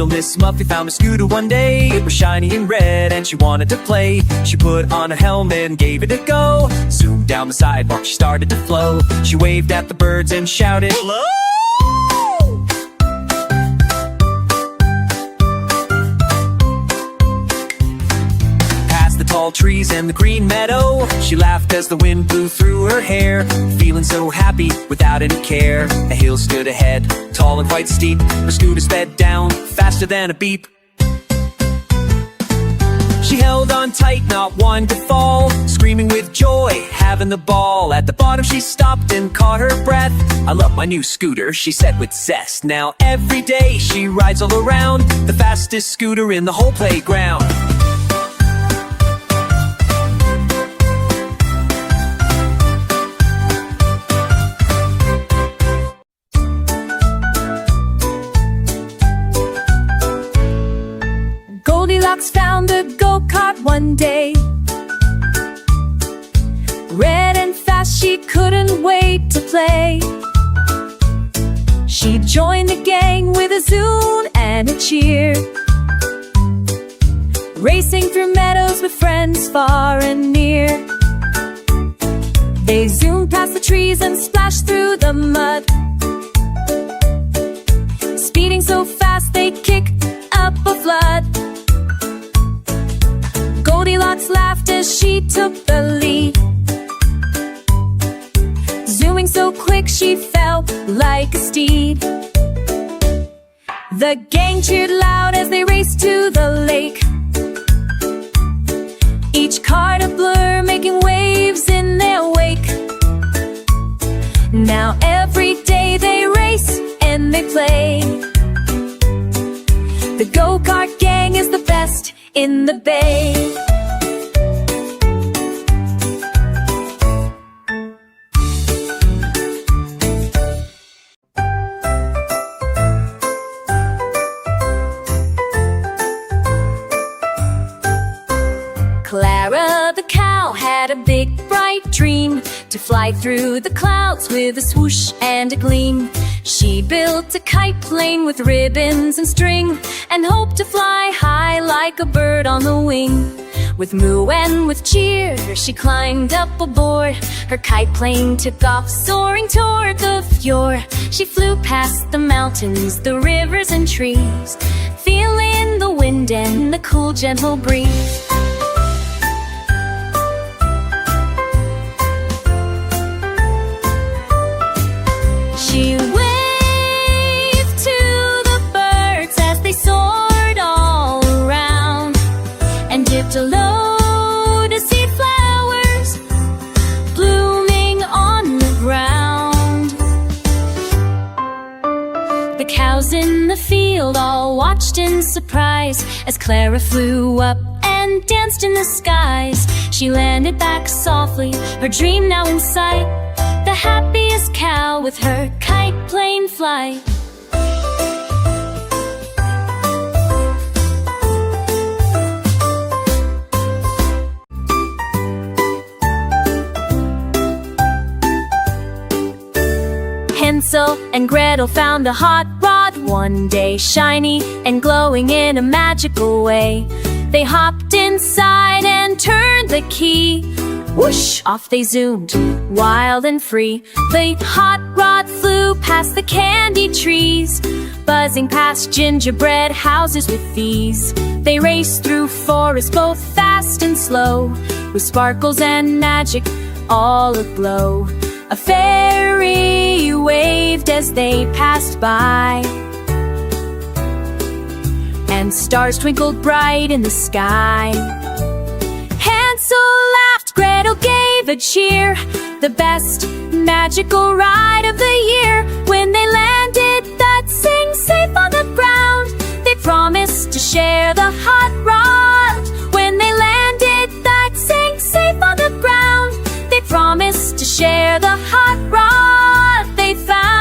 Little Miss Muffet found a scooter one day. It was shiny and red and she wanted to play. She put on a helmet and gave it a go. Zoomed down the sidewalk, she started to flow. She waved at the birds and shouted, "Hello!" Tall trees and the green meadow, she laughed as the wind blew through her hair, feeling so happy without any care. A hill stood ahead, tall and quite steep. Her scooter sped down faster than a beep. She held on tight, not wanting to fall, screaming with joy, having the ball. At the bottom she stopped and caught her breath. "I love my new scooter," she said with zest. Now every day she rides all around, the fastest scooter in the whole playground. Goldilocks found a go-kart one day, red and fast, she couldn't wait to play. She joined the gang with a zoom and a cheer, racing through meadows with friends far and near. They zoomed past the trees and splashed through the mud, speeding so fast they kicked up a flood. Goldilocks laughed as she took the lead, zooming so quick she felt like a steed. The gang cheered loud as they raced to the lake, each car a blur making waves in their wake. Now every day they race and they play. The go-kart gang is the best in the bay. Clara the cow had a big bright dream, to fly through the clouds with a swoosh and a gleam. She built a kite plane with ribbons and string, and hoped to fly high like a bird on the wing. With moo and with cheer, she climbed up aboard. Her kite plane took off, soaring toward the fjord. She flew past the mountains, the rivers and trees, feeling the wind and the cool, gentle breeze. She waved to the birds as they soared all around, and dipped a low to seed flowers blooming on the ground. The cows in the field all watched in surprise as Clara flew up and danced in the skies. She landed back softly, her dream now in sight, the happiest cow with her kite plane flight. Hansel and Gretel found a hot rod one day, shiny and glowing in a magical way. They hopped inside and turned the key. Whoosh! Off they zoomed, wild and free. The hot rod flew past the candy trees, buzzing past gingerbread houses with ease. They raced through forests both fast and slow, with sparkles and magic all aglow. A fairy waved as they passed by, and stars twinkled bright in the sky. Hansel laughed, Gretel gave a cheer, the best magical ride of the year. When they landed, that sing safe on the ground, they promised to share the hot rod. When they landed, that sing safe on the ground, they promised to share the hot rod they found.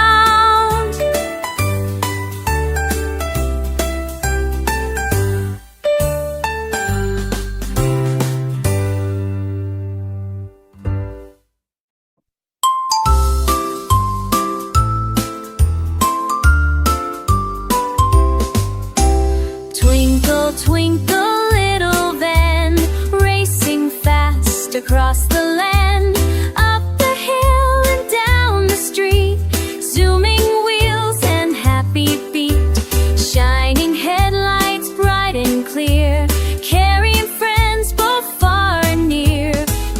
across the land, up the hill and down the street, zooming wheels and happy feet, shining headlights bright and clear, carrying friends both far and near.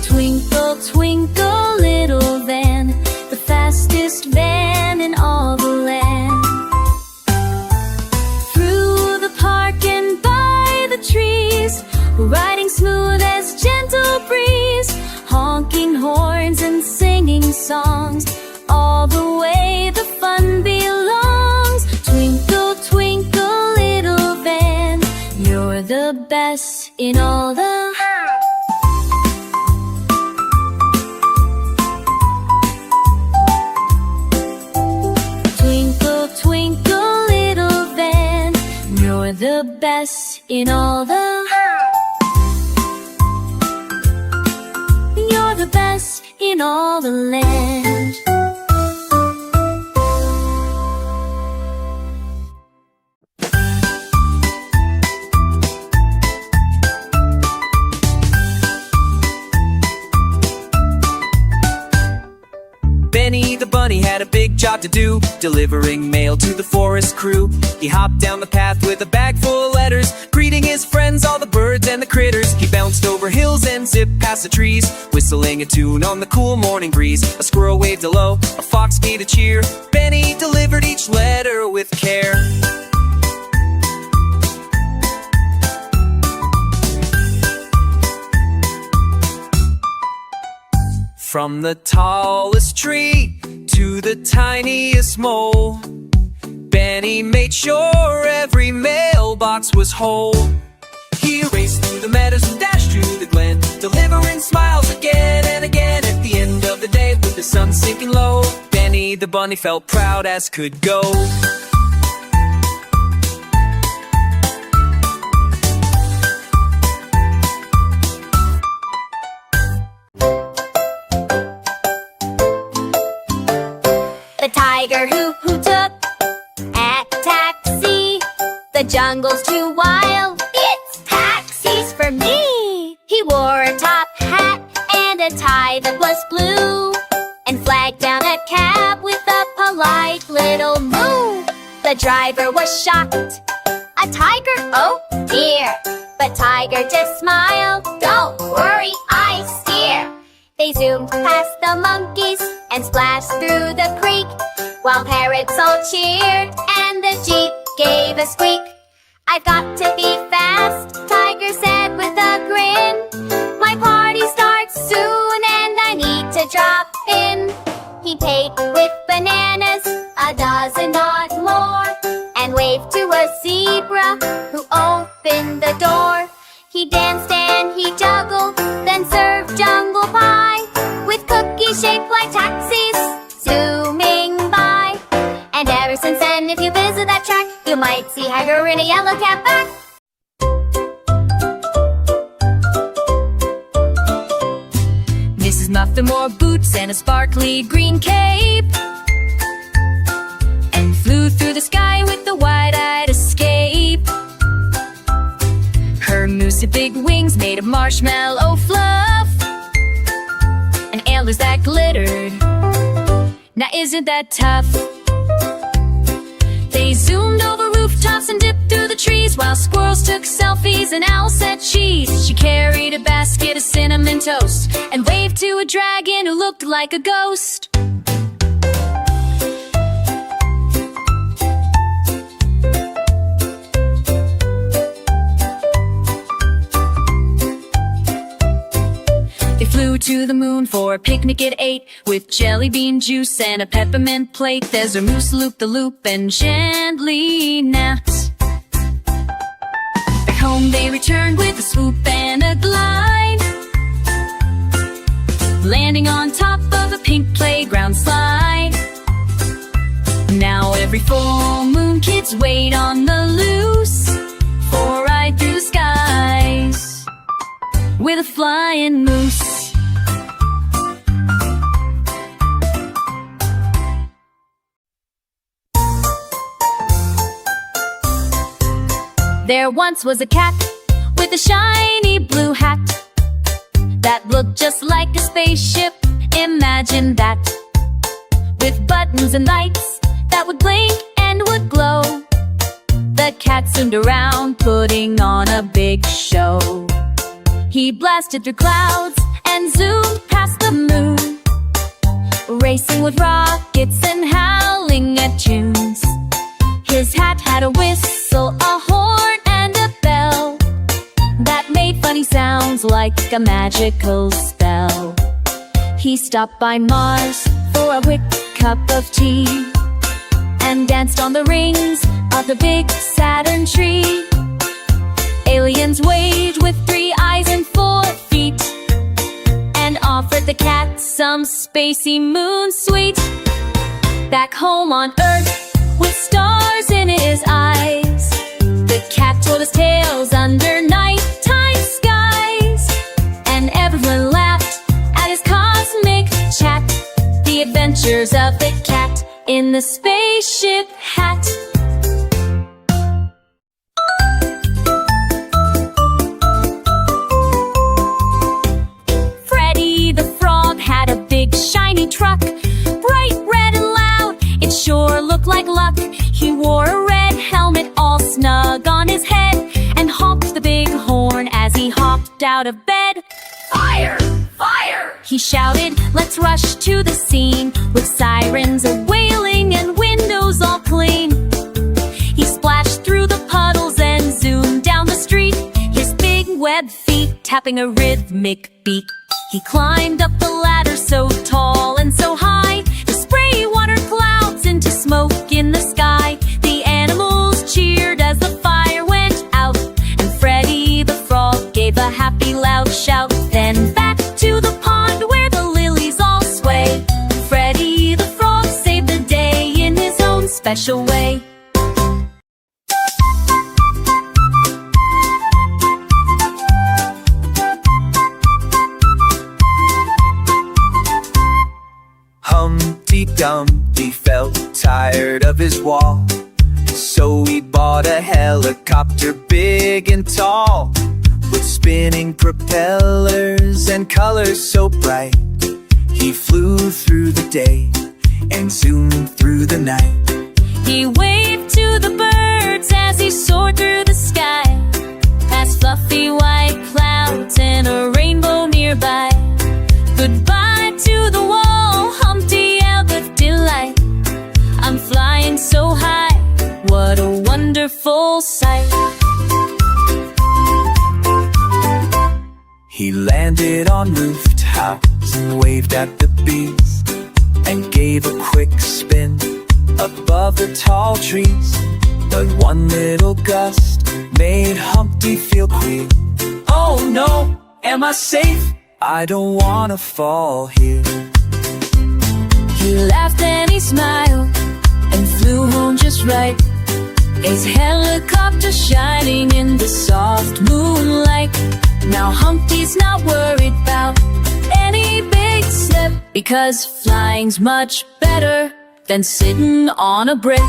Twinkle, twinkle, little van, the fastest van in all the land. Through the park and by the trees, riding smooth as gentle breeze, honking horns and singing songs, all the way the fun belongs. Twinkle, twinkle, little van, you're the best in all the Twinkle, twinkle, little van, you're the best in all the You're the best in all the land. Benny the bunny had a big job to do, delivering mail to the forest crew. He hopped down the path with a bag full of letters, greeting his friends, all the birds and the critters. He bounced over hills and zipped past the trees, whistling a tune on the cool morning breeze. A squirrel waved hello, a fox gave a cheer. Benny delivered each letter with care. From the tallest tree to the tiniest mole, Benny made sure every mailbox was whole. He raced through the meadows and dashed through the glen, delivering smiles again and again. At the end of the day, with the sun sinking low, Benny the bunny felt proud as could go. The tiger who took a taxi. The jungle's too wild, it's taxis for me. He wore a top hat and a tie that was blue, and flagged down a cab with a polite little moo. The driver was shocked. A tiger? Oh dear. But Tiger just smiled. Don't worry, I steer. They zoomed past the monkeys and splashed through the creek, while parrots all cheered and the jeep gave a squeak. I've got to be fast, Tiger said with a grin. My party starts soon and I need to drop in. He paid with bananas, a dozen not more, and waved to a zebra who opened the door. He danced and he juggled, then served jungle pie, with cookies shaped like taxis zooming by. And ever since then, if you visit that track, you might see Tiger in a yellow cap back. Mrs. Muffet wore boots and a sparkly green cape, and flew through the sky with the wide-eyed escape. Her moose had big wings made of marshmallow fluff, and antlers that glittered. Now isn't that tough? They zoomed over rooftops and dipped through the trees, while squirrels took selfies and owls said cheese. She carried a basket of cinnamon toast and waved to a dragon who looked like a ghost. They flew to the moon for a picnic at 8, with jelly bean juice and a peppermint plate. There's a moose loop-the-loop and gently napped. Back home they returned with a swoop and a glide, landing on top of a pink playground slide. Now every full moon kids wait on the loose for a ride through the skies with a flying moose. There once was a cat with a shiny blue hat. that looked just like a spaceship. Imagine that, with buttons and lights that would blink and would glow. The cat zoomed around, putting on a big show. He blasted through clouds and zoomed past the moon, racing with rockets and howling at tunes. His hat had a whistle, a horn, and a bell that made funny sounds like a magical spell. He stopped by Mars for a quick cup of tea and danced on the rings of the big Saturn tree. Aliens waved with 3 eyes and 4 feet and offered the cat some spacey moon sweet. Back home on Earth, with stars in his eyes, the cat told us tales under nighttime skies, and everyone laughed at his cosmic chat. The adventures of the cat in the spaceship hat. Freddy the Frog had a big shiny truck, bright red and loud, it sure looked like luck. He wore a red helmet all snug on his head and honked the big horn as he hopped out of bed. Fire! Fire! He shouted, let's rush to the scene, with sirens a-wailing and windows all clean. He splashed through the puddles and zoomed down the street, his big webbed feet tapping a rhythmic beat. He climbed up the ladder so tall and so high, to spray water clouds into smoke in the sky. The animals cheered as the fire went out, and Freddy the Frog gave a happy loud shout. Then back to the pond where the lilies all sway, Freddy the Frog saved the day in his own special way. Humpty Dumpty felt tired of his wall, so he bought a helicopter big and tall, with spinning propellers and colors so bright. He flew through the day and zoomed through the night. He waved to the birds as he soared through the sky, past fluffy white clouds and a rainbow nearby. Goodbye to the wall, Humpty yelled with delight. I'm flying so high, what a wonderful sight. He landed on rooftops and waved at the bees, and gave a quick spin above the tall trees. But one little gust made Humpty feel queer. Oh no, am I safe? I don't wanna fall here. He laughed and he smiled and flew home just right, his helicopter shining in the soft moonlight. Now Humpty's not worried about any big slip, because flying's much better than sitting on a brick.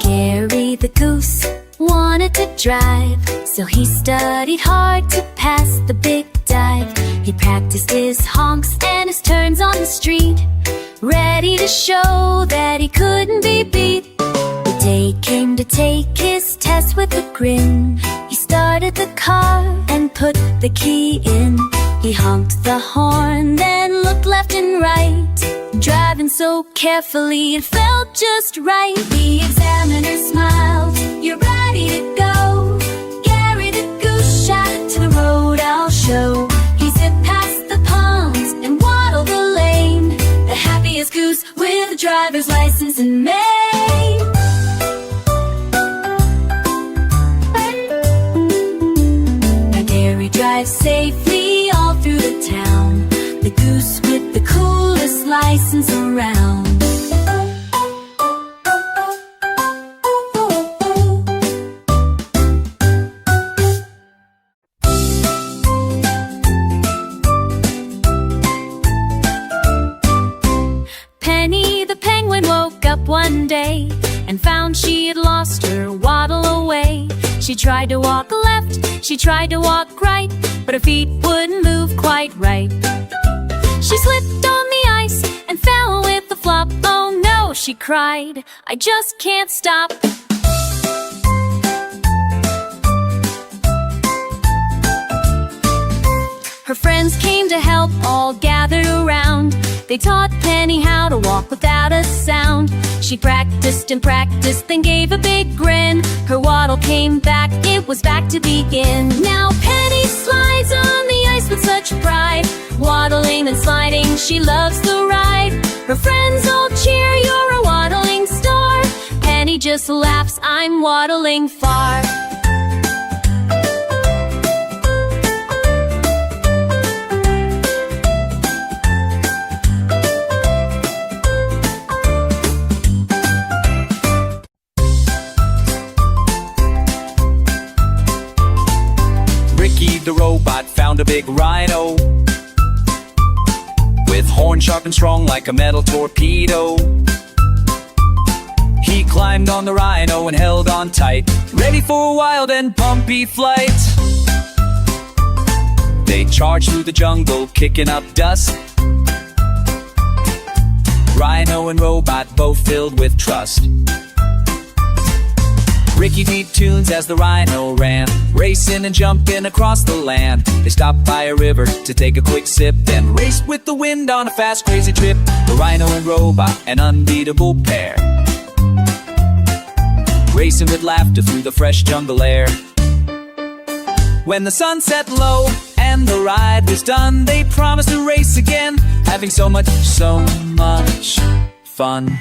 Gary the goose wanted to drive, so he studied hard to pass the big dive. He practiced his honks and his turns on the street, ready to show that he couldn't be beat. The day came to take his test with a grin. He started the car and put the key in. He honked the horn, then looked left and right, driving so carefully it felt just right. The examiner smiled, you're ready to go. Gary the goose shouted to the road, I'll show. He zipped past the ponds and waddled the lane, the happiest goose with a driver's license in Maine. Now Gary drives safely all through the town, the goose with the coolest license around. tried to walk left, she tried to walk right, but her feet wouldn't move quite right. She slipped on the ice and fell with a flop. Oh no, she cried, I just can't stop. Her friends came to help, all gathered around. They taught Penny how to walk without a sound. She practiced and practiced, then gave a big grin. Her waddle came back, it was back to begin. Now Penny slides on the ice with such pride. Waddling and sliding, she loves the ride. Her friends all cheer, you're a waddling star. Penny just laughs, I'm waddling far. Ricky the robot found a big rhino with horns sharp and strong like a metal torpedo. He climbed on the rhino and held on tight, ready for a wild and bumpy flight. They charged through the jungle, kicking up dust. Rhino and robot both filled with trust. Ricky beat tunes as the rhino ran, racing and jumping across the land. They stopped by a river to take a quick sip, then raced with the wind on a fast, crazy trip. The rhino and robot, an unbeatable pair, racing with laughter through the fresh jungle air. When the sun set low and the ride was done, they promised to race again, having so much fun.